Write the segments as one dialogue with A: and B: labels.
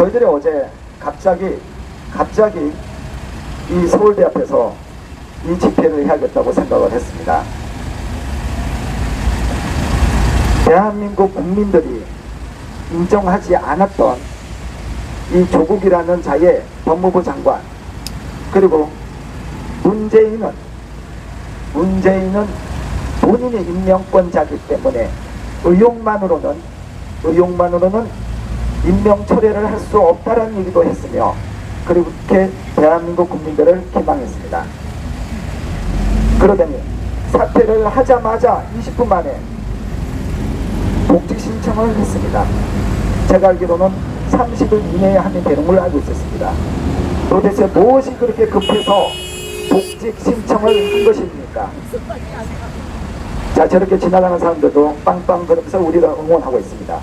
A: 저희들이 어제 갑자기 이 서울대 앞에서 이 집회를 해야겠다고 생각을 했습니다. 대한민국 국민들이 인정하지 않았던 이 조국이라는 자의 법무부 장관, 그리고 문재인은 본인의 임명권자이기 때문에 의혹만으로는 임명 철회를 할 수 없다는 얘기도 했으며, 그렇게 대한민국 국민들을 기망했습니다. 그러더니 사퇴를 하자마자 20분 만에 복직 신청을 했습니다. 제가 알기로는 30일 이내에 하면 되는 걸로 알고 있었습니다. 도대체 무엇이 그렇게 급해서 복직 신청을 한 것입니까? 자, 저렇게 지나가는 사람들도 빵빵 그러면서 우리를 응원하고 있습니다.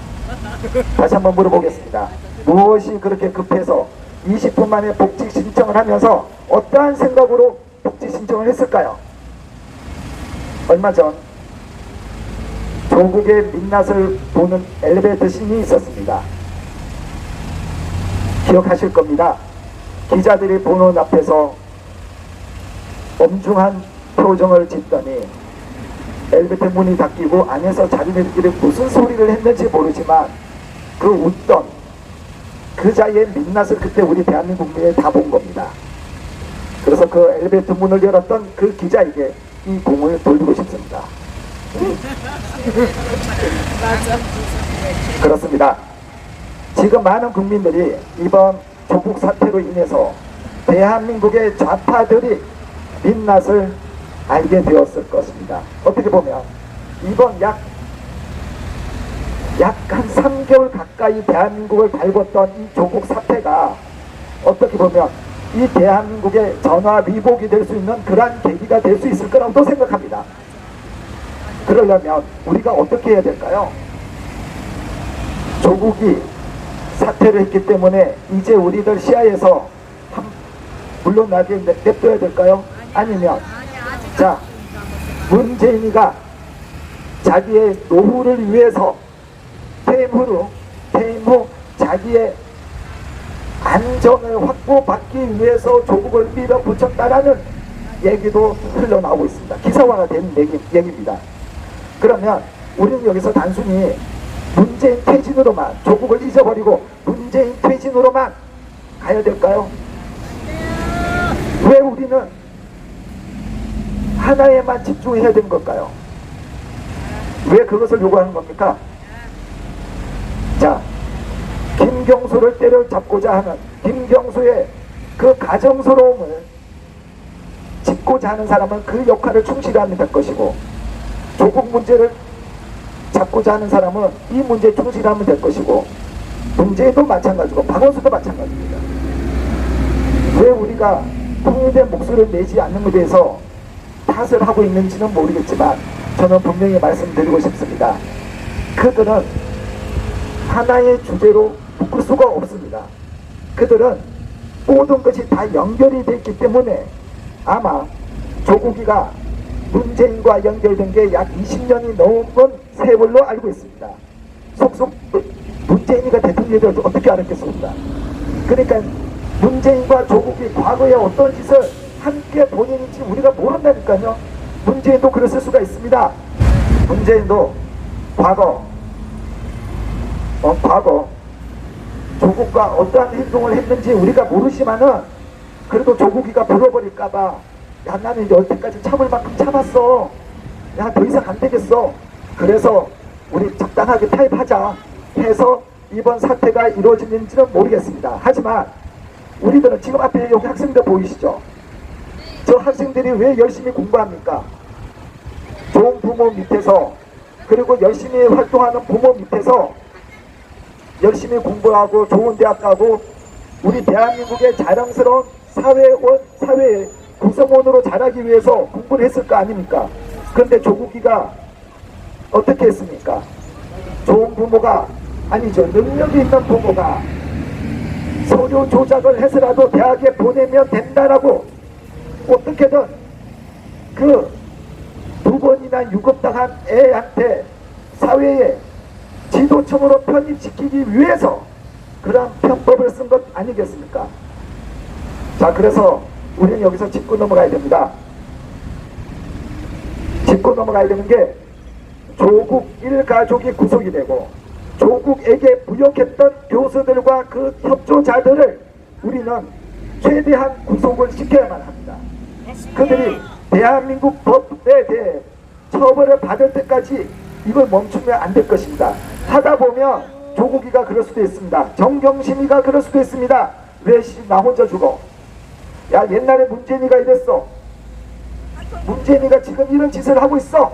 A: 다시 한번 물어보겠습니다. 무엇이 그렇게 급해서 20분 만에 복직 신청을 하면서 어떠한 생각으로 복직 신청을 했을까요? 얼마 전 조국의 민낯을 보는 엘리베이터 씬이 있었습니다. 기억하실 겁니다. 기자들이 보는 앞에서 엄중한 표정을 짓더니 엘리베이터 문이 닫히고 안에서 자기네들끼리 무슨 소리를 했는지 모르지만 그 웃던 그 자의 민낯을 그때 우리 대한민국 국민이 다 본 겁니다. 그래서 그 엘리베이터 문을 열었던 그 기자에게 이 공을 돌리고 싶습니다. 그렇습니다. 지금 많은 국민들이 이번 조국 사태로 인해서 대한민국의 좌파들이 민낯을 알게 되었을 것입니다. 어떻게 보면 이번 약 한 3개월 가까이 대한민국을 달궜던 이 조국 사태가 어떻게 보면 이 대한민국의 전화위복이 될 수 있는 그러한 계기가 될 수 있을 거라고 생각합니다. 그러려면 우리가 어떻게 해야 될까요? 조국이 사퇴를 했기 때문에 이제 우리들 시야에서 물러나게 냅둬야 될까요? 아니면 자, 문재인이가 자기의 노후를 위해서 퇴임 후 자기의 안전을 확보받기 위해서 조국을 밀어붙였다라는 얘기도 흘러나오고 있습니다. 기사화가 된 얘기입니다. 그러면 우리는 여기서 단순히 문재인 퇴진으로만, 조국을 잊어버리고 문재인 퇴진으로만 가야 될까요? 왜 우리는 하나에만 집중해야 되는 걸까요? 왜 그것을 요구하는 겁니까? 자, 김경수를 때려잡고자 하는 김경수의 그 가정스러움을 짚고자 하는 사람은 그 역할을 충실히 하면 될 것이고, 조국 문제를 잡고자 하는 사람은 이 문제에 충실하면 될 것이고, 문재인도 마찬가지고 박원순도 마찬가지입니다. 왜 우리가 통일된 목소리를 내지 않는 것에 대해서 탓을 하고 있는지는 모르겠지만 저는 분명히 말씀드리고 싶습니다. 그들은 하나의 주제로 묶을 수가 없습니다. 그들은 모든 것이 다 연결이 되어 있기 때문에 아마 조국이가 문재인과 연결된 게 약 20년이 넘은 세월로 알고 있습니다. 속속 문재인이가 대통령이 되어서 어떻게 알았겠습니까? 그러니까 문재인과 조국이 과거에 어떤 짓을 함께 본인인지 우리가 모른다니까요. 문재인도 그랬을 수가 있습니다. 문재인도 과거 조국과 어떠한 행동을 했는지 우리가 모르지만은 그래도 조국이가 불어버릴까봐 야, 나는 여태까지 참을 만큼 참았어. 야, 더 이상 안 되겠어. 그래서 우리 적당하게 타협하자 해서 이번 사태가 이루어지는지는 모르겠습니다. 하지만 우리들은 지금 앞에 여기 학생들 보이시죠? 저 학생들이 왜 열심히 공부합니까? 좋은 부모 밑에서, 그리고 열심히 활동하는 부모 밑에서 열심히 공부하고 좋은 대학 가고 우리 대한민국의 자랑스러운 사회의 구성원으로 자라기 위해서 공부를 했을 거 아닙니까? 그런데 조국이가 어떻게 했습니까? 좋은 부모가 아니죠. 능력이 있는 부모가 서류 조작을 해서라도 대학에 보내면 된다라고 어떻게든 그 2번이나 유급당한 애한테 사회에 지도층으로 편입시키기 위해서 그런 편법을 쓴 것 아니겠습니까? 자, 그래서 우리는 여기서 짚고 넘어가야 됩니다. 짚고 넘어가야 되는 게 조국 일가족이 구속이 되고 조국에게 부역했던 교수들과 그 협조자들을 우리는 최대한 구속을 시켜야만 합니다. 그들이 대한민국 법에 대해 처벌을 받을 때까지 이걸 멈추면 안 될 것입니다. 하다 보면 조국이가 그럴 수도 있습니다. 정경심이가 그럴 수도 있습니다. 왜 나 혼자 죽어? 야, 옛날에 문재인이가 이랬어. 문재인이가 지금 이런 짓을 하고 있어.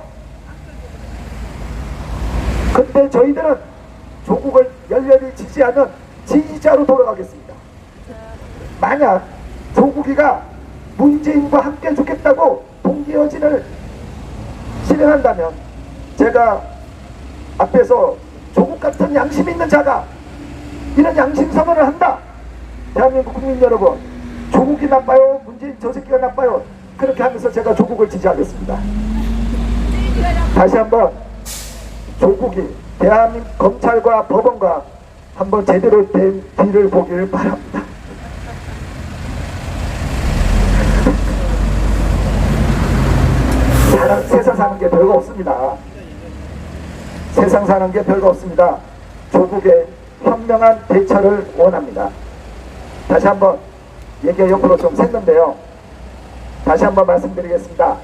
A: 근데 저희들은 조국을 열렬히 지지하는 지지자로 돌아가겠습니다. 만약 조국이가 문재인과 함께 죽겠다고 동기여진을 실행한다면 제가 앞에서 조국 같은 양심 있는 자가 이런 양심 선언을 한다. 대한민국 국민 여러분, 조국이 나빠요? 문재인 저 새끼가 나빠요? 그렇게 하면서 제가 조국을 지지하겠습니다. 다시 한번 조국이 대한민국 검찰과 법원과 한번 제대로 된 뒤를 보기를 바랍니다. 세상 사는 게 별거 없습니다. 세상 사는 게 별거 없습니다. 조국의 현명한 대처를 원합니다. 다시 한번 얘기가 옆으로 좀 샜는데요. 다시 한번 말씀드리겠습니다.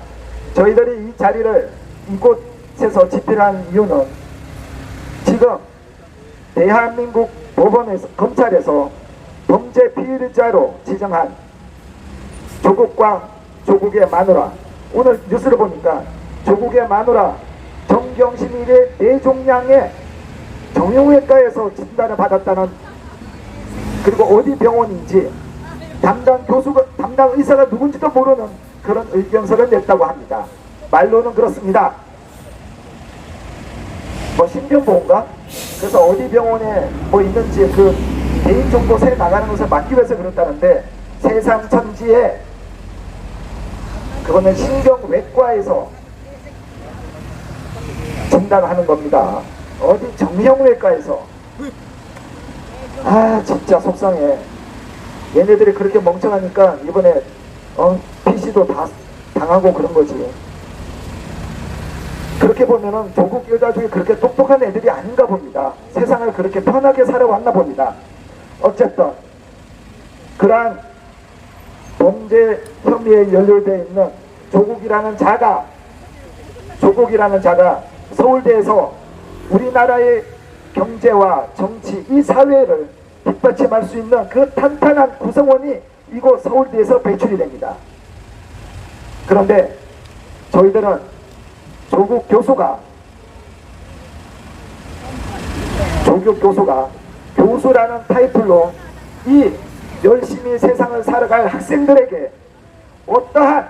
A: 저희들이 이 자리를 이곳에서 집필한 이유는 지금 대한민국 법원에서, 검찰에서 범죄 피의자로 지정한 조국과 조국의 마누라, 오늘 뉴스를 보니까 조국의 마누라 정경심이의 뇌종양에 정형외과에서 진단을 받았다는, 그리고 어디 병원인지 담당 교수가, 담당 의사가 누군지도 모르는 그런 의견서를 냈다고 합니다. 말로는 그렇습니다. 뭐 신변보호인가? 그래서 어디 병원에 뭐 있는지 그 개인정보 새 나가는 것을 막기 위해서 그렇다는데, 세상 천지에 그거는 신경외과에서 진단하는 겁니다. 어디 정형외과에서. 아, 진짜 속상해. 얘네들이 그렇게 멍청하니까 이번에 PC도 다 당하고 그런 거지. 그렇게 보면은 조국 일가족이 그렇게 똑똑한 애들이 아닌가 봅니다. 세상을 그렇게 편하게 살아왔나 봅니다. 어쨌든 그러한 범죄 혐의에 연루되어 있는 조국이라는 자가 서울대에서 우리나라의 경제와 정치, 이 사회를 뒷받침할 수 있는 그 탄탄한 구성원이 이곳 서울대에서 배출이 됩니다. 그런데 저희들은 조국 교수가 교수라는 타이틀로 이 열심히 세상을 살아갈 학생들에게 어떠한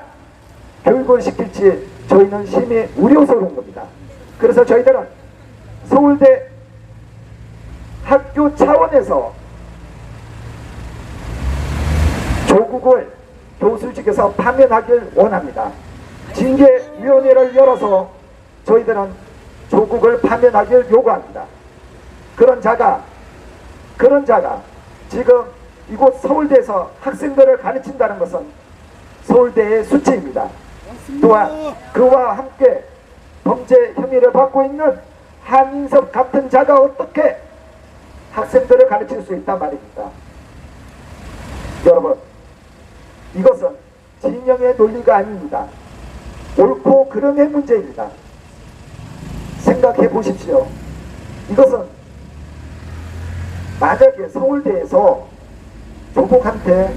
A: 교육을 시킬지 저희는 심히 우려스러운 겁니다. 그래서 저희들은 서울대 학교 차원에서 조국을 교수직에서 파면하길 원합니다. 징계위원회를 열어서 저희들은 조국을 파면하길 요구합니다. 그런 자가 지금 이곳 서울대에서 학생들을 가르친다는 것은 서울대의 수치입니다. 또한 그와 함께 범죄 혐의를 받고 있는 한인섭 같은 자가 어떻게 학생들을 가르칠 수 있단 말입니다. 여러분, 이것은 진영의 논리가 아닙니다. 옳고 그름의 문제입니다. 생각해 보십시오. 이것은 만약에 서울대에서 조국한테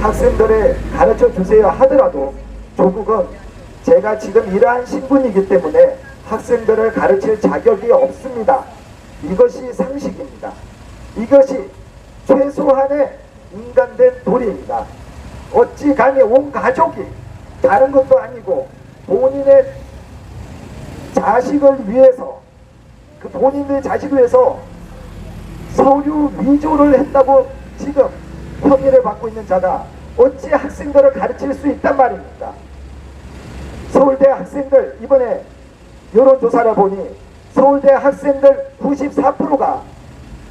A: 학생들을 가르쳐 주세요 하더라도 조국은 제가 지금 이러한 신분이기 때문에 학생들을 가르칠 자격이 없습니다. 이것이 상식입니다. 이것이 최소한의 인간된 도리입니다. 어찌 감히 온 가족이 다른 것도 아니고 본인의 자식을 위해서, 그 본인의 자식을 위해서 서류 위조를 했다고 지금 혐의를 받고 있는 자가 어찌 학생들을 가르칠 수 있단 말입니까? 서울대 학생들, 이번에 여론조사를 보니 서울대 학생들 94%가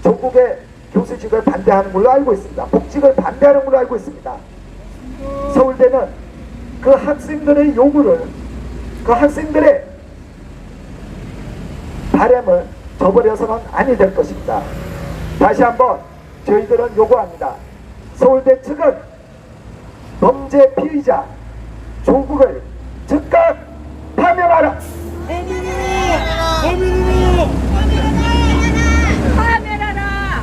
A: 조국의 교수직을 반대하는 걸로 알고 있습니다. 복직을 반대하는 걸로 알고 있습니다. 서울대는 그 학생들의 요구를, 그 학생들의 바람을 저버려서는 아니 될 것입니다. 다시 한번 저희들은 요구합니다. 서울대 측은 범죄 피의자 조국을 즉각 파면하라.
B: 파면하라.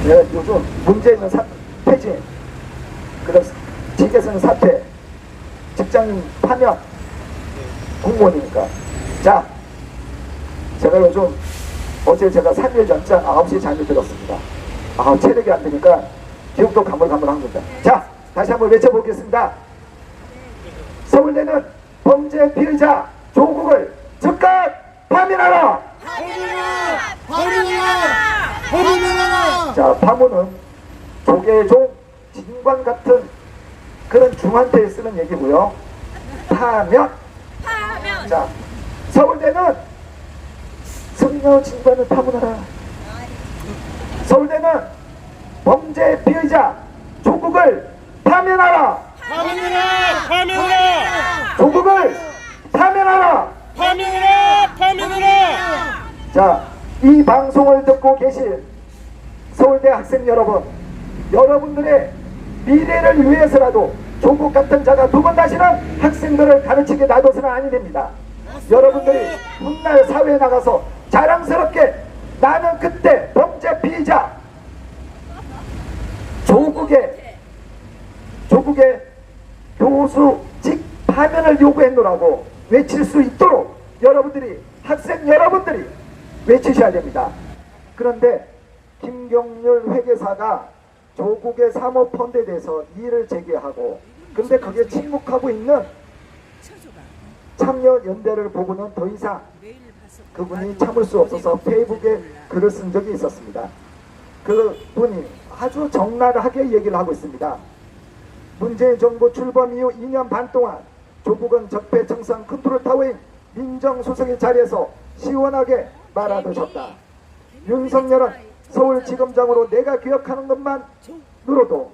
A: 내가 요즘 문제 있는 퇴진, 그리고 직에서는 사퇴, 직장인 파면, 공무원이니까. 자, 제가 요즘 어제 제가 3일 전장 9시에 잠이 들었습니다. 체력이 안 되니까 기억도 가물가물합니다. 자, 다시 한번 외쳐보겠습니다. 서울대는 범죄 피의자 조국을 즉각 파면하라. 자, 파문은 조계종, 진관 같은 그런 중한테에 쓰는 얘기고요. 파면. 자, 서울대는 성녀 진관을 파문하라. 서울대는 범죄 피의자 조국을 파면하라. 조국을 파면하라. 자, 이 방송을 듣고 계신 서울대 학생 여러분, 여러분들의 미래를 위해서라도 조국 같은 자가 두 번 다시는 학생들을 가르치게 놔둬서는 아니 됩니다. 여러분들이 훗날 사회에 나가서 자랑스럽게 나는 그때 범죄 피의자 조국의 교수직 파면을 요구했노라고 외칠 수 있도록 여러분들이, 학생 여러분들이 외치셔야 됩니다. 그런데 김경률 회계사가 조국의 사모펀드에 대해서 이의를 제기하고, 근데 거기에 침묵하고 있는 참여연대를 보고는 더 이상 그분이 참을 수 없어서 페이북에 글을 쓴 적이 있었습니다. 그분이 아주 적나라하게 얘기를 하고 있습니다. 문재인 정부 출범 이후 2년 반 동안 조국은 적폐청산 컨트롤타워인 민정수석의 자리에서 시원하게 말아두셨다. 윤석열은 서울지검장으로 내가 기억하는 것만으로도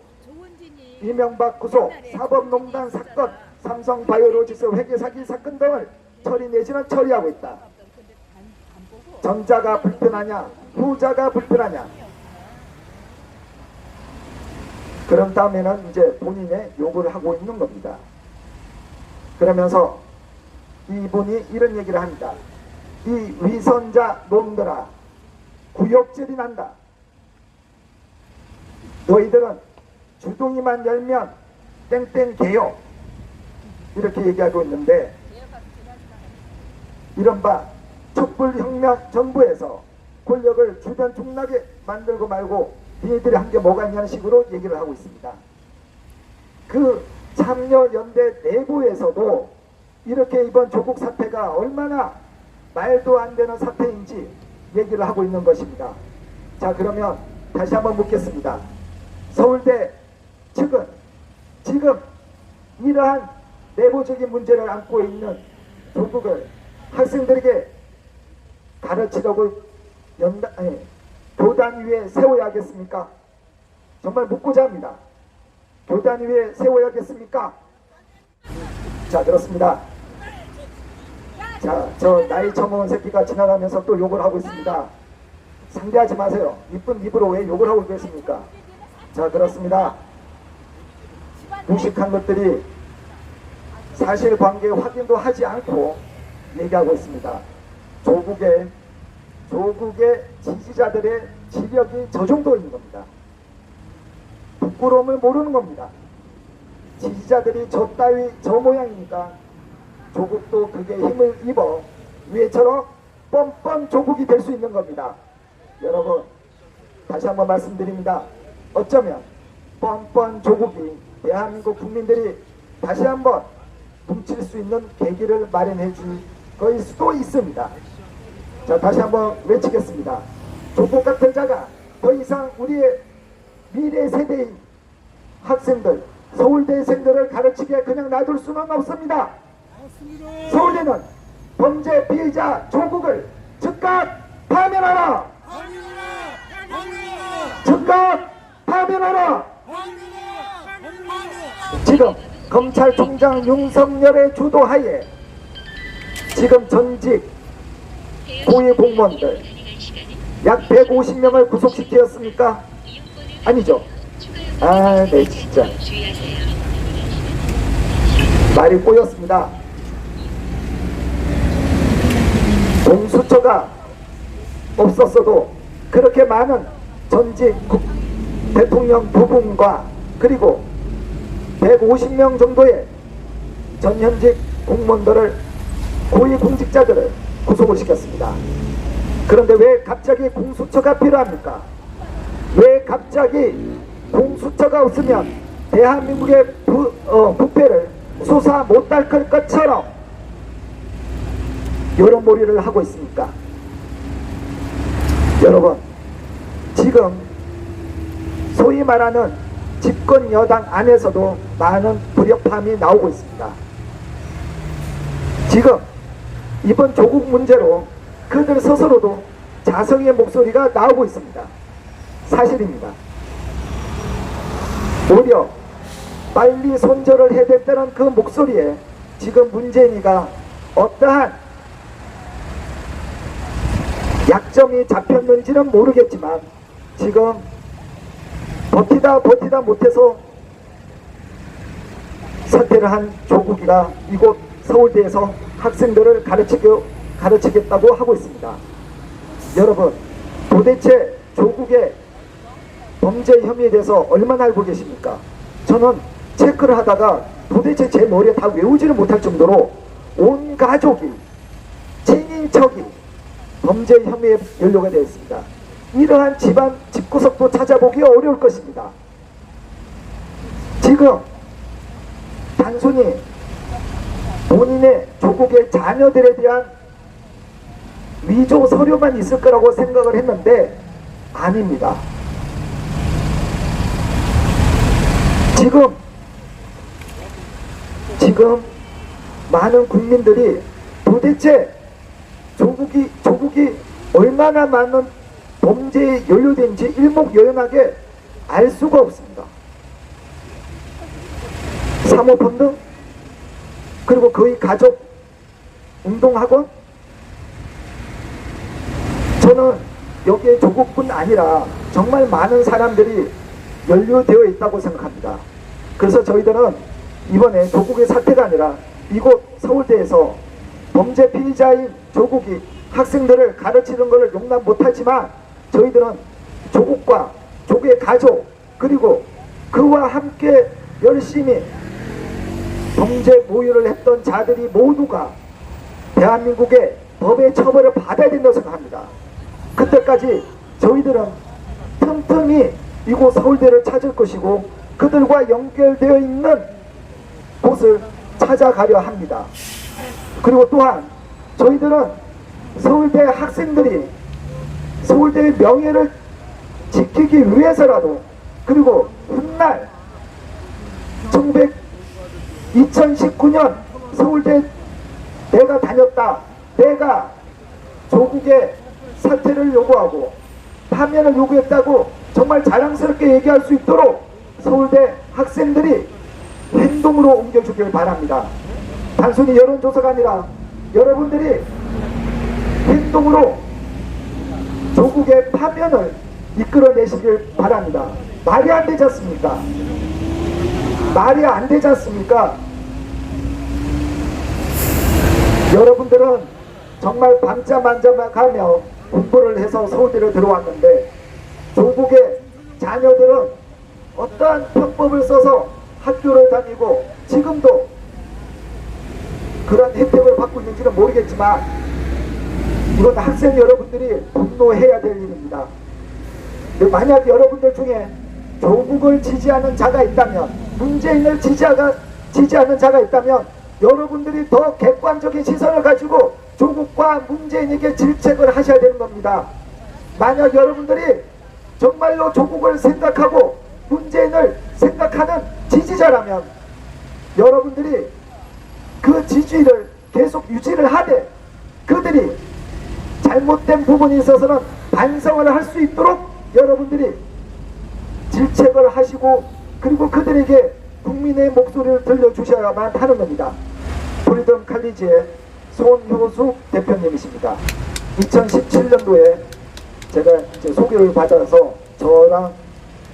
A: 이명박 구속, 사법농단 사건, 삼성바이오로직스 회계 사기 사건 등을 처리 내지는 처리하고 있다. 전자가 불편하냐, 후자가 불편하냐. 그런 다음에는 이제 본인의 욕을 하고 있는 겁니다. 그러면서 이분이 이런 얘기를 합니다. 이 위선자 놈들아, 구역질이 난다. 너희들은 주둥이만 열면 땡땡 개요. 이렇게 얘기하고 있는데, 이른바 촛불혁명 정부에서 권력을 주변 중나게 만들고 말고 니네들이 한 게 뭐가 있냐는 식으로 얘기를 하고 있습니다. 그 참여연대 내부에서도 이렇게 이번 조국 사태가 얼마나 말도 안 되는 사태인지 얘기를 하고 있는 것입니다. 자, 그러면 다시 한번 묻겠습니다. 서울대 측은 지금 이러한 내부적인 문제를 안고 있는 조국을 학생들에게 가르치려고 교단 위에 세워야겠습니까? 정말 묻고자 합니다. 교단 위에 세워야겠습니까? 자, 그렇습니다. 자, 저 나이 처먹은 새끼가 지나가면서 또 욕을 하고 있습니다. 상대하지 마세요. 이쁜 입으로 왜 욕을 하고 계십니까? 자, 그렇습니다. 무식한 것들이 사실관계 확인도 하지 않고 얘기하고 있습니다. 조국의 지지자들의 지력이 저 정도인 겁니다. 부끄러움을 모르는 겁니다. 지지자들이 저 모양이니까 조국도 그게 힘을 입어 위에처럼 뻔뻔 조국이 될 수 있는 겁니다. 여러분, 다시 한번 말씀드립니다. 어쩌면 뻔뻔 조국이 대한민국 국민들이 다시 한번 뭉칠 수 있는 계기를 마련해 줄 거일 수도 있습니다. 자, 다시 한번 외치겠습니다. 조국 같은 자가 더 이상 우리의 미래 세대인 학생들, 서울대생들을 가르치게 그냥 놔둘 수는 없습니다. 서울대는 범죄 피의자 조국을 즉각 파면하라! 즉각 파면하라. 지금 검찰총장 윤석열의 주도하에 지금 전직 고위 공무원들 약 150명을 구속시켰습니까? 아니죠. 아, 네, 진짜 말이 꼬였습니다. 공수처가 없었어도 그렇게 많은 전직 대통령 부분과 그리고 150명 정도의 전현직 공무원들을 고위공직자들을 구속을 시켰습니다. 그런데 왜 갑자기 공수처가 필요합니까? 왜 갑자기 공수처가 없으면 대한민국의 부패를 수사 못할 것처럼 여론몰이를 하고 있습니까? 여러분, 지금 소위 말하는 집권 여당 안에서도 많은 불협화음이 나오고 있습니다. 지금 이번 조국 문제로 그들 스스로도 자성의 목소리가 나오고 있습니다. 사실입니다. 오히려 빨리 손절을 해야 된다는 그 목소리에 지금 문재인이가 어떠한 약점이 잡혔는지는 모르겠지만 지금 버티다 못해서 사퇴를 한 조국이가 이곳 서울대에서 학생들을 가르치겠다고 하고 있습니다. 여러분, 도대체 조국의 범죄 혐의에 대해서 얼마나 알고 계십니까? 저는 체크를 하다가 도대체 제 머리에 다 외우지를 못할 정도로 온 가족이, 친인척이 범죄 혐의에 연루가 되어 있습니다. 이러한 집안 집구석도 찾아보기 어려울 것입니다. 지금 단순히 본인의 조국의 자녀들에 대한 위조 서류만 있을 거라고 생각을 했는데 아닙니다. 지금 많은 국민들이 도대체 조국이 얼마나 많은 범죄에 연루된지 일목요연하게 알 수가 없습니다. 사모펀드, 그리고 그의 가족 운동학원, 저는 여기에 조국뿐 아니라 정말 많은 사람들이 연루되어 있다고 생각합니다. 그래서 저희들은 이번에 조국의 사태가 아니라 이곳 서울대에서 범죄 피의자인 조국이 학생들을 가르치는 것을 용납 못하지만 저희들은 조국과 조국의 가족 그리고 그와 함께 열심히 범죄 모의를 했던 자들이 모두가 대한민국의 법의 처벌을 받아야 된다고 생각합니다. 그때까지 저희들은 틈틈이 이곳 서울대를 찾을 것이고 그들과 연결되어 있는 곳을 찾아가려 합니다. 그리고 또한 저희들은 서울대 학생들이 서울대의 명예를 지키기 위해서라도 그리고 훗날 2019년 서울대 내가 다녔다, 내가 조국의 사퇴를 요구하고 파면을 요구했다고 정말 자랑스럽게 얘기할 수 있도록 서울대 학생들이 행동으로 옮겨주길 바랍니다. 단순히 여론조사가 아니라 여러분들이 행동으로 조국의 파면을 이끌어내시길 바랍니다. 말이 안 되지 않습니까? 말이 안 되지 않습니까? 여러분들은 정말 밤잠 가며 공부를 해서 서울대를 들어왔는데 조국의 자녀들은 어떠한 편법을 써서 학교를 다니고 지금도 그런 혜택을 받고 있는지는 모르겠지만 이건 학생 여러분들이 분노해야 될 일입니다. 만약 여러분들 중에 조국을 지지하는 자가 있다면, 문재인을 지지하는 자가 있다면 여러분들이 더 객관적인 시선을 가지고 조국과 문재인에게 질책을 하셔야 되는 겁니다. 만약 여러분들이 정말로 조국을 생각하고 문재인을 생각하는 지지자라면 여러분들이 그 지지를 계속 유지를 하되 그들이 잘못된 부분이 있어서는 반성을 할 수 있도록 여러분들이 대책을 하시고 그리고 그들에게 국민의 목소리를 들려주셔야만 하는 겁니다. 프리덤 칼리지의 손효숙 대표님이십니다. 2017년도에 제가 이제 소개를 받아서 저랑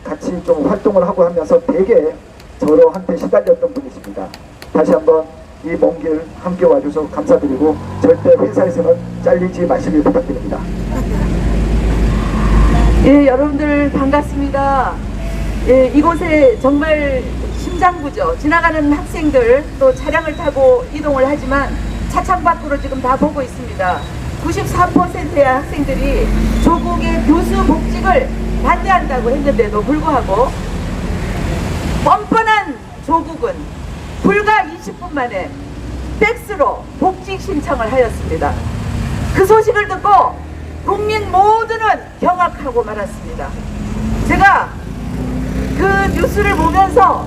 A: 같이 좀 활동을 하고 하면서 되게 저한테 시달렸던 분이십니다. 다시 한번 이 먼 길 함께 와주셔서 감사드리고 절대 회사에서는 잘리지 마시길 부탁드립니다.
C: 예, 여러분들 반갑습니다. 예, 이곳에 정말 심장부죠. 지나가는 학생들 또 차량을 타고 이동을 하지만 차창 밖으로 지금 다 보고 있습니다. 94%의 학생들이 조국의 교수 복직을 반대한다고 했는데도 불구하고 뻔뻔한 조국은 불과 20분 만에 팩스로 복직 신청을 하였습니다. 그 소식을 듣고 국민 모두는 경악하고 말았습니다. 제가 그 뉴스를 보면서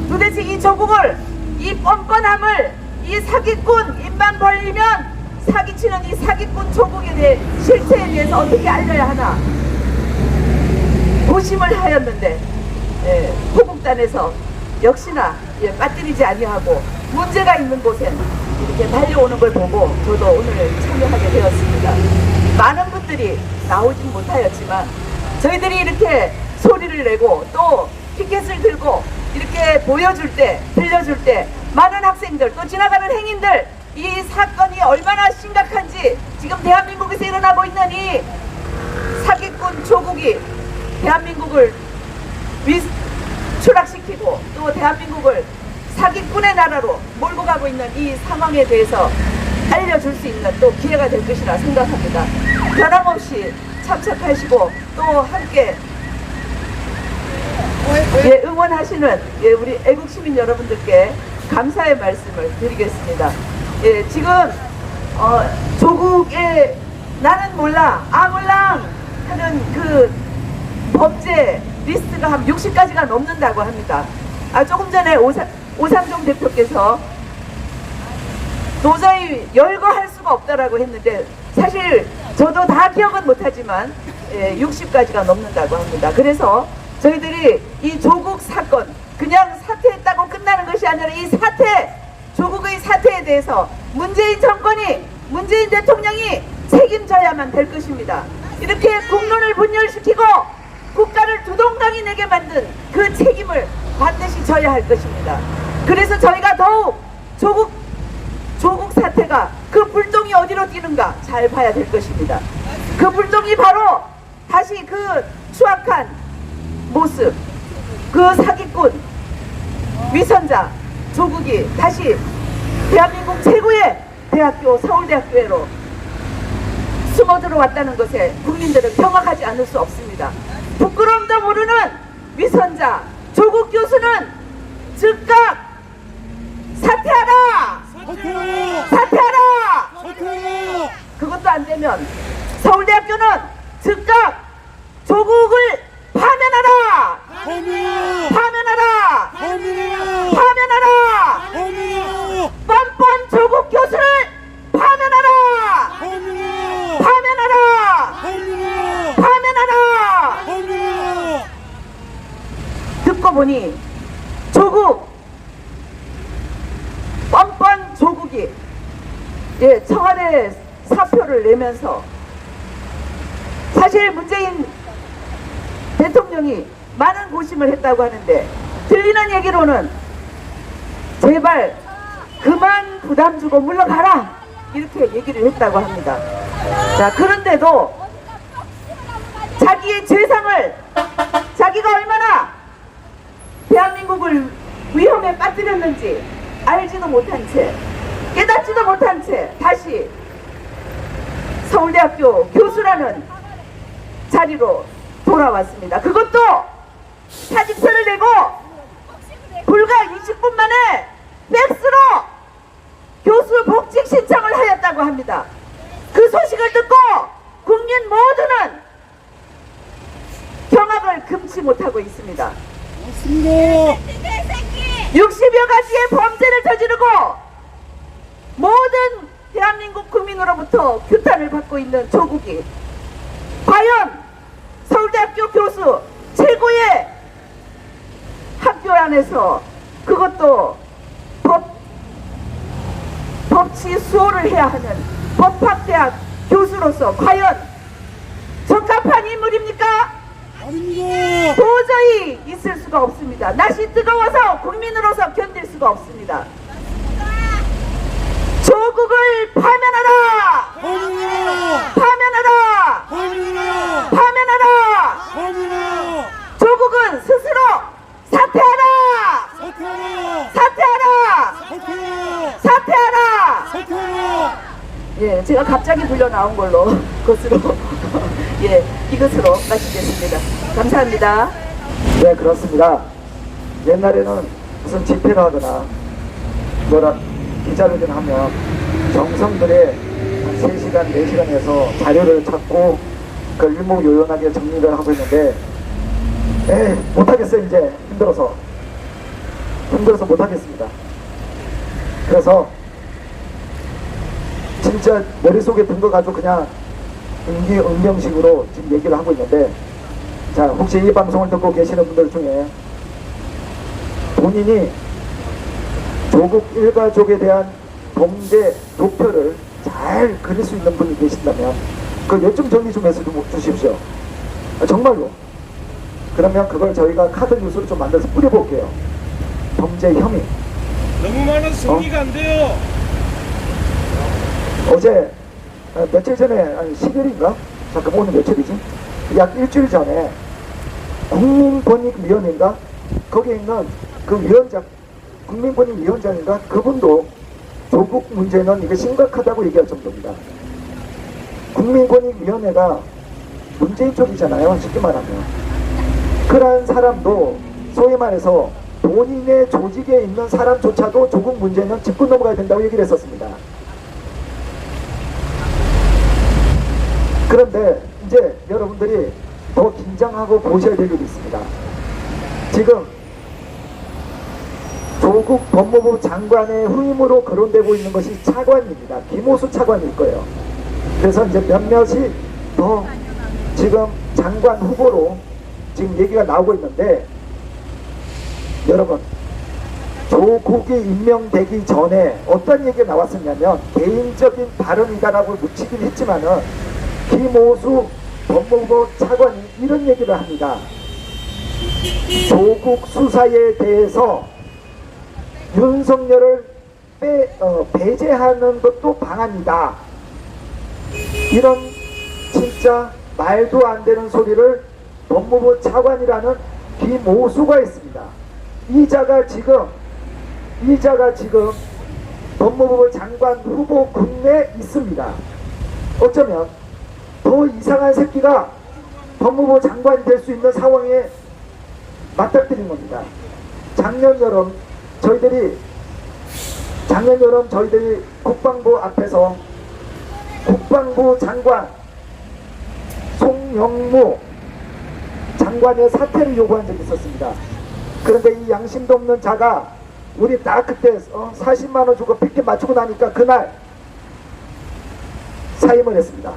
C: 도대체 이 조국을, 이 뻔뻔함을, 이 사기꾼, 입만 벌리면 사기치는 이 사기꾼 조국에 대해 실체에 대해서 어떻게 알려야 하나 고심을 하였는데 호국단에서 역시나 빠뜨리지 아니하고 문제가 있는 곳엔 이렇게 달려오는 걸 보고 저도 오늘 참여하게 되었습니다. 많은 분들이 나오진 못하였지만 저희들이 이렇게 소리를 내고 또 피켓을 들고 이렇게 보여줄 때, 들려줄 때 많은 학생들 또 지나가는 행인들 이 사건이 얼마나 심각한지 지금 대한민국에서 일어나고 있는 이 사기꾼 조국이 대한민국을 추락시키고 또 대한민국을 사기꾼의 나라로 몰고 가고 있는 이 상황에 대해서 알려줄 수 있는 또 기회가 될 것이라 생각합니다. 변함없이 참석하시고 또 함께 응원하시는 우리 애국시민 여러분들께 감사의 말씀을 드리겠습니다. 지금 조국의 나는 몰라 아몰랑 하는 그 범죄 리스트가 한 60가지가 넘는다고 합니다. 조금 전에 오상종 대표께서 도저히 열거할 수가 없다라고 했는데 사실 저도 다 기억은 못하지만 60가지가 넘는다고 합니다. 그래서 저희들이 이 조국 사건 그냥 사퇴했다고 끝나는 것이 아니라 이 사퇴, 조국의 사퇴에 대해서 문재인 정권이, 문재인 대통령이 책임져야만 될 것입니다. 이렇게 국론을 분열시키고 국가를 두동강이 내게 만든 그 책임을 반드시 져야 할 것입니다. 그래서 저희가 더욱 조국 사태가 그 불똥이 어디로 뛰는가 잘 봐야 될 것입니다. 그 불똥이 바로 다시 그 추악한 모습, 그 사기꾼 위선자 조국이 다시 대한민국 최고의 대학교 서울대학교로 숨어 들어왔다는 것에 국민들은 경악하지 않을 수 없습니다. 부끄러움도 모르는 위선자 조국 교수는 즉각 사퇴하라! 사퇴하라! 그것도 안 되면 서울대학교는 즉각 조국을 파면하라! 파면하라! 파면하라! 뻔뻔 조국 교수를 파면하라! 파면하라! 파면하라! 듣고 보니 조국 뻔뻔 조국이 청와대 사표를 내면서 사실 문재인 대통령이 많은 고심을 했다고 하는데 들리는 얘기로는 제발 그만 부담 주고 물러가라 이렇게 얘기를 했다고 합니다. 자, 그런데도 자기의 죄상을 자기가 얼마나 대한민국을 위험에 빠뜨렸는지 알지도 못한 채 깨닫지도 못한 채 다시 서울대학교 교수라는 자리로 돌아왔습니다. 그것도 사직서를 내고 불과 20분 만에 팩스로 교수 복직 신청을 하였다고 합니다. 그 소식을 듣고 국민 모두는 경악을 금치 못하고 있습니다. 60여 가지의 범죄를 저지르고 모든 대한민국 국민으로부터 규탄을 받고 있는 조국이 과연 서울대학교 교수 최고의 안에서 그것도 법치 수호를 해야 하는 법학대학 교수로서 과연 적합한 인물입니까?
D: 아닙니다.
C: 도저히 있을 수가 없습니다. 날씨 뜨거워서 국민으로서 견딜 수가 없습니다. 조국을 파면하라!
D: 파면하라!
C: 파면하라!
D: 파면하라!
C: 파면하라!
D: 파면하라!
C: 조국은 스스로 사퇴하라!
D: 사퇴하라!
C: 사퇴하라!
D: 사퇴하라!
C: 사퇴하라!
D: 사퇴하라!
C: 예, 제가 갑자기 불려 나온 걸로 그것으로 예, 이것으로 마치겠습니다. 감사합니다.
A: 네, 그렇습니다. 옛날에는 무슨 집회를 하거나 뭐라 기자회견 하면 정성들의 한 3시간, 4시간에서 자료를 찾고 그 일목요연하게 정리를 하고 있는데 못하겠어요. 이제 힘들어서 못하겠습니다. 그래서 진짜 머릿속에 든 거 가지고 그냥 응용식으로 지금 얘기를 하고 있는데, 자, 혹시 이 방송을 듣고 계시는 분들 중에 본인이 조국 일가족에 대한 범죄 도표를 잘 그릴 수 있는 분이 계신다면 그 몇 좀 정리 좀 해서 좀 주십시오. 정말로. 그러면 그걸 저희가 카드 뉴스로 좀 만들어서 뿌려볼게요. 범죄 혐의.
D: 너무 많은 승리가 안 돼요.
A: 어제 며칠 전에 한 10일인가? 잠깐 오늘 며칠이지? 약 일주일 전에 국민권익위원회인가? 거기에 있는 그 위원장, 국민권익위원장인가? 그분도 조국 문제는 이게 심각하다고 얘기할 정도입니다. 국민권익위원회가 문재인 쪽이잖아요. 쉽게 말하면. 그러한 사람도 소위 말해서 본인의 조직에 있는 사람조차도 조국 문제는 짚고 넘어가야 된다고 얘기를 했었습니다. 그런데 이제 여러분들이 더 긴장하고 보셔야 될 일이 있습니다. 지금 조국 법무부 장관의 후임으로 거론되고 있는 것이 차관입니다. 김호수 차관일 거예요. 그래서 이제 몇몇이 더 지금 장관 후보로 지금 얘기가 나오고 있는데, 여러분, 조국이 임명되기 전에 어떤 얘기가 나왔었냐면, 개인적인 발언이다라고 묻히긴 했지만은 김호수 법무부 차관이 이런 얘기를 합니다. 조국 수사에 대해서 윤석열을 배제하는 것도 방안이다. 이런 진짜 말도 안 되는 소리를 법무부 차관이라는 김호수가 했습니다. 이자가 지금 법무부 장관 후보 군내에 있습니다. 어쩌면 더 이상한 새끼가 법무부 장관이 될 수 있는 상황에 맞닥뜨린 겁니다. 작년 여름 저희들이 국방부 앞에서 국방부 장관 송영무 장관의 사퇴를 요구한 적이 있었습니다. 그런데 이 양심도 없는 자가 우리 딱 그때 40만원 주고 100개 맞추고 나니까 그날 사임을 했습니다.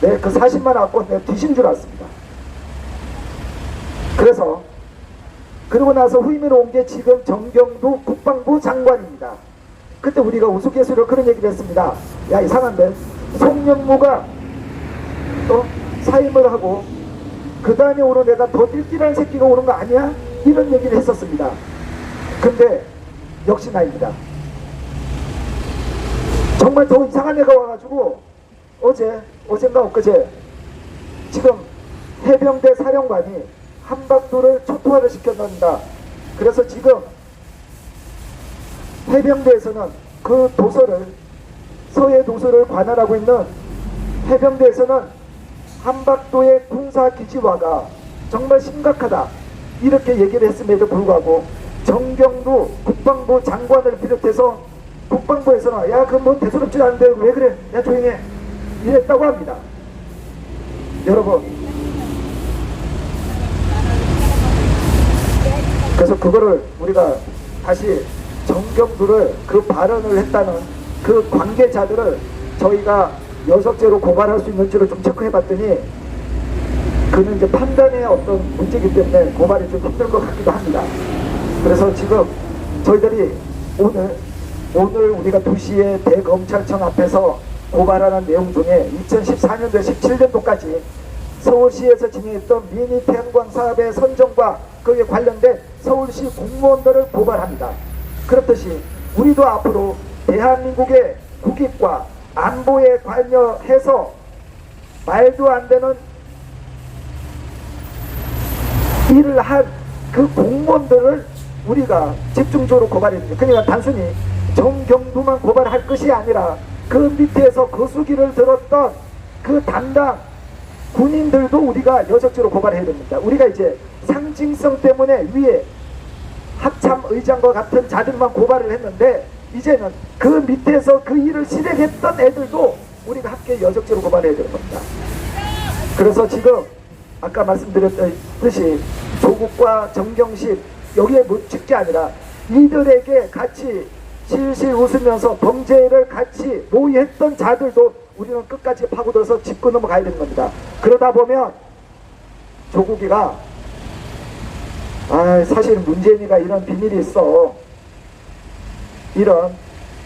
A: 네, 그 40만원 갖고 내가 뒤신 줄 알았습니다. 그래서 그러고 나서 후임으로 온 게 지금 정경도 국방부 장관입니다. 그때 우리가 우스갯소리로 그런 얘기를 했습니다. 야, 이상한데 송영무가 사임을 하고 그 다음에 오는 애가 더 띨띨한 새끼가 오는 거 아니야? 이런 얘기를 했었습니다. 근데 역시나입니다. 정말 더 이상한 애가 와가지고 어젠가 엊그제 지금 해병대 사령관이 한박도를 초토화를 시켰습니다. 그래서 지금 해병대에서는 그 도서를, 서해 도서를 관할하고 있는 해병대에서는 한박도의 군사기지화가 정말 심각하다 이렇게 얘기를 했음에도 불구하고 정경도 국방부 장관을 비롯해서 국방부에서는 야, 그건 뭐 대수롭지 않은데 왜 그래? 야, 조용히 해. 이랬다고 합니다. 여러분, 그래서 그거를 우리가 다시 정경도를 그 발언을 했다는 그 관계자들을 저희가 여석죄로 고발할 수 있는지를 좀 체크해 봤더니 그는 이제 판단의 어떤 문제이기 때문에 고발이 좀 힘든 것 같기도 합니다. 그래서 지금 저희들이 오늘 우리가 2시에 대검찰청 앞에서 고발하는 내용 중에 2014년도 17년도까지 서울시에서 진행했던 미니 태양광 사업의 선정과 그에 관련된 서울시 공무원들을 고발합니다. 그렇듯이 우리도 앞으로 대한민국의 국익과 안보에 관여해서 말도 안 되는 일을 한 그 공무원들을 우리가 집중적으로 고발합니다. 그러니까 단순히 정경두만 고발할 것이 아니라 그 밑에서 거수기를 들었던 그 담당 군인들도 우리가 여적적으로 고발해야 됩니다. 우리가 이제 상징성 때문에 위에 합참의장과 같은 자들만 고발을 했는데 이제는 그 밑에서 그 일을 실행했던 애들도 우리가 함께 여적적으로 고발해야 되는 겁니다. 그래서 지금 아까 말씀드렸듯이 조국과 정경심 여기에 묻힐 게 아니라 이들에게 같이 실실 웃으면서 범죄를 같이 모의했던 자들도 우리는 끝까지 파고들어서 짚고 넘어가야 되는 겁니다. 그러다 보면 조국이가 사실 문재인이가 이런 비밀이 있어 이런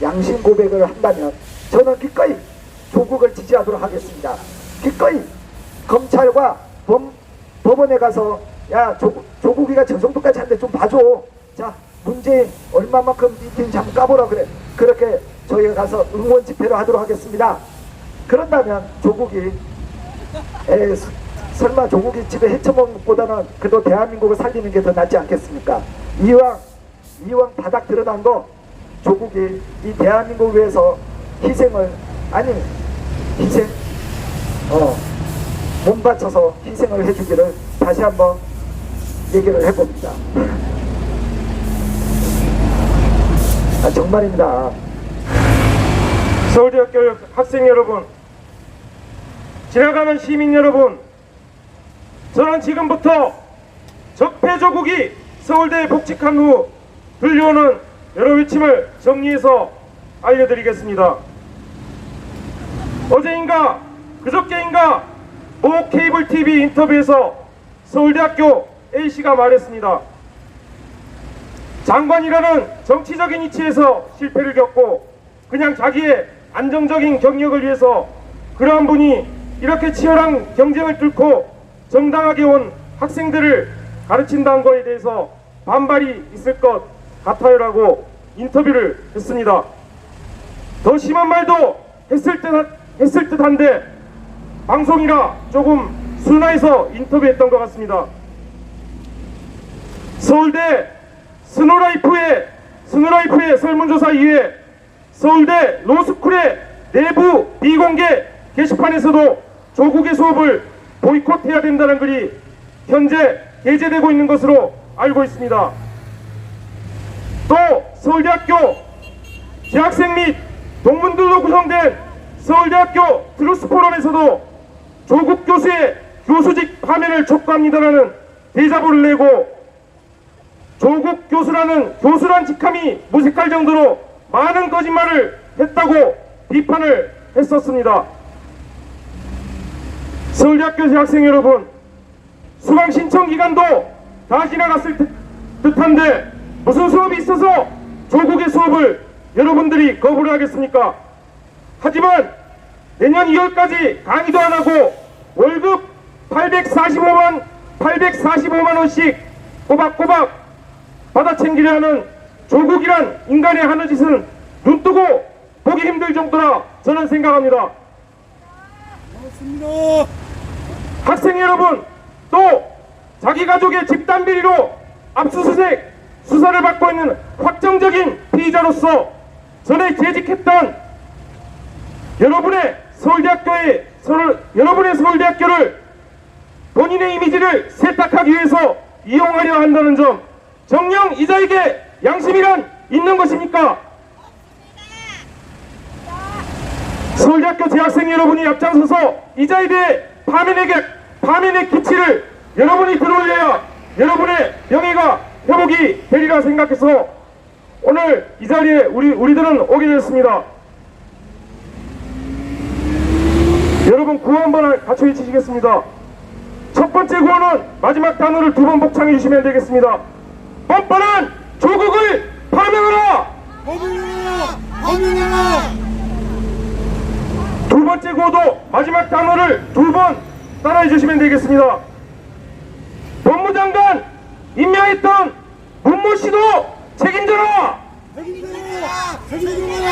A: 양심 고백을 한다면 저는 기꺼이 조국을 지지하도록 하겠습니다. 기꺼이 검찰과 법원에 가서 야 조국이가 저 정도까지 하는데 좀 봐줘. 자 문재인 얼마만큼 이긴지 한번 까보라 그래. 그렇게 저희가 가서 응원 집회를 하도록 하겠습니다. 그런다면 조국이 설마 조국이 집에 헤쳐먹는 것보다는 그래도 대한민국을 살리는 게 더 낫지 않겠습니까? 이왕 바닥 드러난 거 조국이 이 대한민국을 위해서 몸 바쳐서 희생을 해주기를 다시 한번 얘기를 해봅니다. 정말입니다.
E: 서울대학교 학생 여러분, 지나가는 시민 여러분, 저는 지금부터 적폐조국이 서울대에 복직한 후 들려오는 여러 외침을 정리해서 알려드리겠습니다. 어제인가 그저께인가 모 케이블 TV 인터뷰에서 서울대학교 A씨가 말했습니다. 장관이라는 정치적인 이치에서 실패를 겪고 그냥 자기의 안정적인 경력을 위해서 그러한 분이 이렇게 치열한 경쟁을 뚫고 정당하게 온 학생들을 가르친다는 것에 대해서 반발이 있을 것 같아요 라고 인터뷰를 했습니다. 더 심한 말도 했을 듯한데 방송이라 조금 순화해서 인터뷰했던 것 같습니다. 서울대 스노라이프의 설문조사 이후에 서울대 로스쿨의 내부 비공개 게시판에서도 조국의 수업을 보이콧해야 된다는 글이 현재 게재되고 있는 것으로 알고 있습니다. 또 서울대학교 재학생 및 동문들로 구성된 서울대학교 트루스 포럼에서도 조국 교수의 교수직 파면을 촉구합니다라는 대자보를 내고 조국 교수라는 교수란 직함이 무색할 정도로 많은 거짓말을 했다고 비판을 했었습니다. 서울대학교 재학생 여러분, 수강 신청 기간도 다 지나갔을 듯한데 무슨 수업이 있어서 조국의 수업을 여러분들이 거부를 하겠습니까? 하지만 내년 2월까지 강의도 안 하고 월급 845만 원씩 꼬박꼬박 받아 챙기려 하는 조국이란 인간의 하는 짓은 눈뜨고 보기 힘들 정도라 저는 생각합니다.
D: 고맙습니다.
E: 학생 여러분, 또 자기 가족의 집단 비리로 압수수색 수사를 받고 있는 확정적인 피의자로서 전에 재직했던 여러분의 서울대학교를 본인의 이미지를 세탁하기 위해서 이용하려 한다는 점, 정녕 이자에게 양심이란 있는 것입니까? 서울대학교 재학생 여러분이 앞장서서 이자에 대해 파면의 기치를 여러분이 들어올려야 여러분의 명예가 회복이 되리라 생각해서 오늘 이 자리에 우리들은 오게 됐습니다. 여러분 구호 한번 같이 외치시겠습니다. 첫 번째 구호는 마지막 단어를 두 번 복창해 주시면 되겠습니다. 뻔뻔한 조국을 파면하라!
D: 파면하라! 파면하라!
E: 두 번째 구호도 마지막 단어를 두 번 따라해 주시면 되겠습니다. 법무장관 임명했던 문모 씨도 책임져라!
D: 책임져라! 책임져라!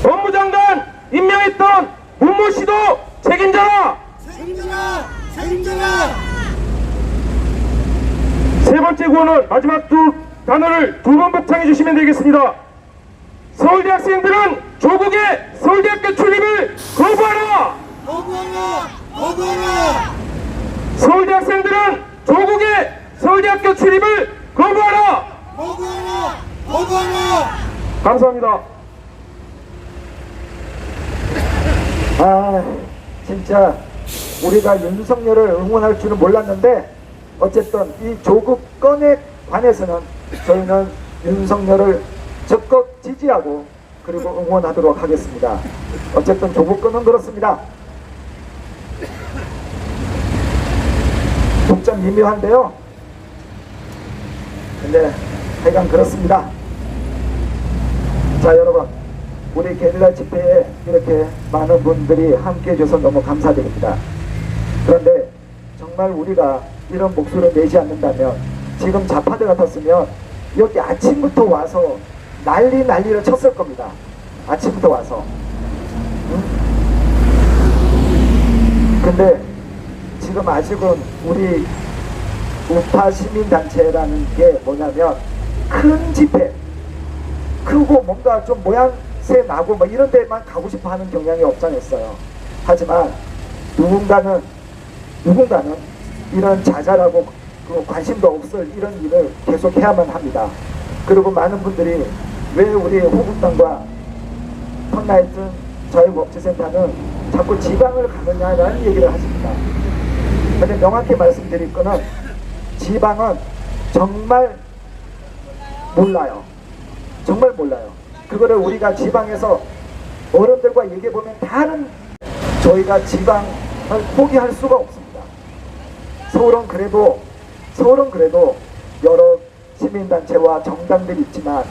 E: 법무장관 임명했던 문모 씨도 책임져라!
D: 책임져라! 책임져라!
E: 세 번째 구호는 마지막 두 단어를 두 번 복창해 주시면 되겠습니다. 서울대 학생들은 조국의 서울대학교 출입을 거부하라!
D: 거부하라! 거부하라!
E: 서울대 학생들은 조국의 서울대학교 출입을 거부하라!
D: 거부하라! 거부하라!
E: 감사합니다.
A: 아, 진짜 우리가 윤석열을 응원할 줄은 몰랐는데 어쨌든 이 조국 건에 관해서는 저희는 윤석열을 적극 지지하고 그리고 응원하도록 하겠습니다. 어쨌든 조국 건은 그렇습니다. 독점 미묘한데요. 근데 하여간 그렇습니다. 자, 여러분, 우리 게릴라 집회에 이렇게 많은 분들이 함께 해줘서 너무 감사드립니다. 그런데 정말 우리가 이런 목소리를 내지 않는다면 지금 좌파들 같았으면 여기 아침부터 와서 난리를 쳤을 겁니다. 아침부터 와서. 근데 지금 아직은 우리 우파 시민단체라는 게 뭐냐면 큰 집회, 크고 뭔가 좀 모양새 나고 뭐 이런 데만 가고 싶어 하는 경향이 없잖아요. 하지만 누군가는 이런 자잘하고 그 관심도 없을 이런 일을 계속 해야만 합니다. 그리고 많은 분들이 왜 우리 호국당과 턴라이트 자유복지센터는 자꾸 지방을 가느냐라는 얘기를 하십니다. 근데 명확히 말씀드릴 거는 지방은 정말 몰라요. 정말 몰라요. 그거를 우리가 지방에서 어른들과 얘기해보면 다른 저희가 지방을 포기할 수가 없습니다. 서울은 그래도 여러 시민단체와 정당들이 있지만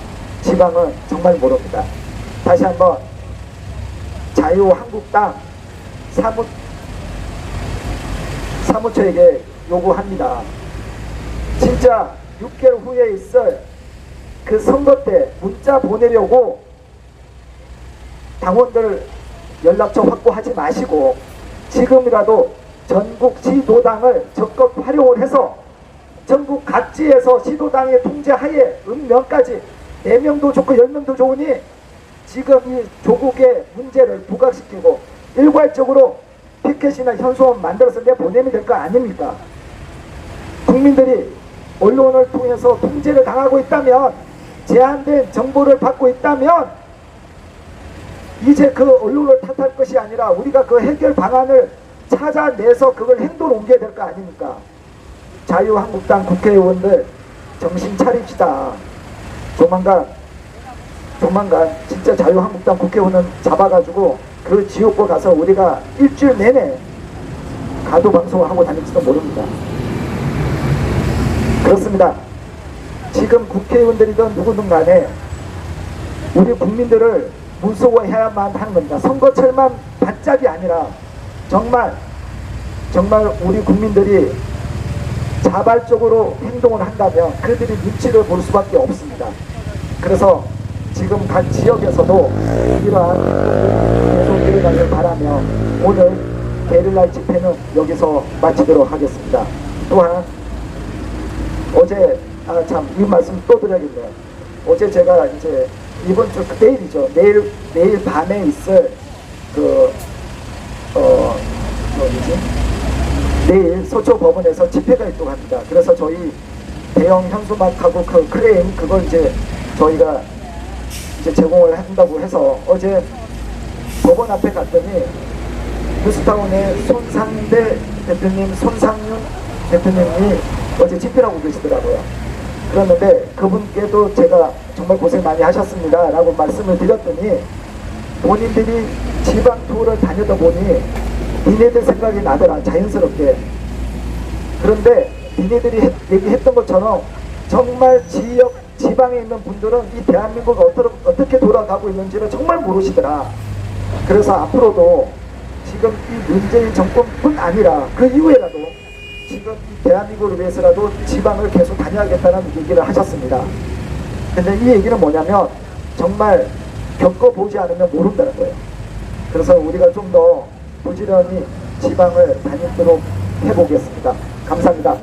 A: 지방은 정말 모릅니다. 다시 한번 자유한국당 사무처에게 요구합니다. 진짜 6개월 후에 있을 그 선거 때 문자 보내려고 당원들 연락처 확보하지 마시고 지금이라도 전국 시도당을 적극 활용을 해서 전국 각지에서 시도당의 통제하에 몇 명까지 4명도 좋고 10명도 좋으니 지금 이 조국의 문제를 부각시키고 일괄적으로 피켓이나 현수원 만들어서 내보내면 될 거 아닙니까? 국민들이 언론을 통해서 통제를 당하고 있다면, 제한된 정보를 받고 있다면 이제 그 언론을 탓할 것이 아니라 우리가 그 해결 방안을 찾아내서 그걸 행동으로 옮겨야 될 거 아닙니까? 자유한국당 국회의원들 정신 차립시다. 조만간 진짜 자유한국당 국회의원은 잡아가지고 그 지역구 가서 우리가 일주일 내내 가도 방송을 하고 다닐지도 모릅니다. 그렇습니다. 지금 국회의원들이든 누구든 간에 우리 국민들을 무서워해야만 하는 겁니다. 선거철만 바짝이 아니라 정말 우리 국민들이 자발적으로 행동을 한다면 그들이 눈치를 볼 수밖에 없습니다. 그래서 지금 각 지역에서도 이러한 계속 일어나길 바라며 오늘 게릴라 집회는 여기서 마치도록 하겠습니다. 또한 어제 이 말씀 또 드려야겠네요. 어제 제가 이제 이번 주 내일이죠. 내일 밤에 있을 내일 서초법원에서 집회가 있다고 합니다. 그래서 저희 대형 현수막하고 그 크레인 그걸 이제 저희가 이제 제공을 한다고 해서 어제 법원 앞에 갔더니 뉴스타운의 손상대 대표님, 손상윤 대표님이 어제 집회를 하고 계시더라고요. 그랬는데 그분께도 제가 정말 고생 많이 하셨습니다 라고 말씀을 드렸더니 본인들이 지방 투어를 다니다 보니 니네들 생각이 나더라. 자연스럽게 그런데 니네들이 얘기했던 것처럼 정말 지방에 있는 분들은 이 대한민국이 어떻게 돌아가고 있는지를 정말 모르시더라. 그래서 앞으로도 지금 이 문재인 정권뿐 아니라 그 이후에라도 지금 이 대한민국을 위해서라도 지방을 계속 다녀야겠다는 얘기를 하셨습니다. 근데 이 얘기는 뭐냐면 정말 겪어보지 않으면 모른다는 거예요. 그래서 우리가 좀 더 부지런히 지방을 다니도록 해보겠습니다. 감사합니다.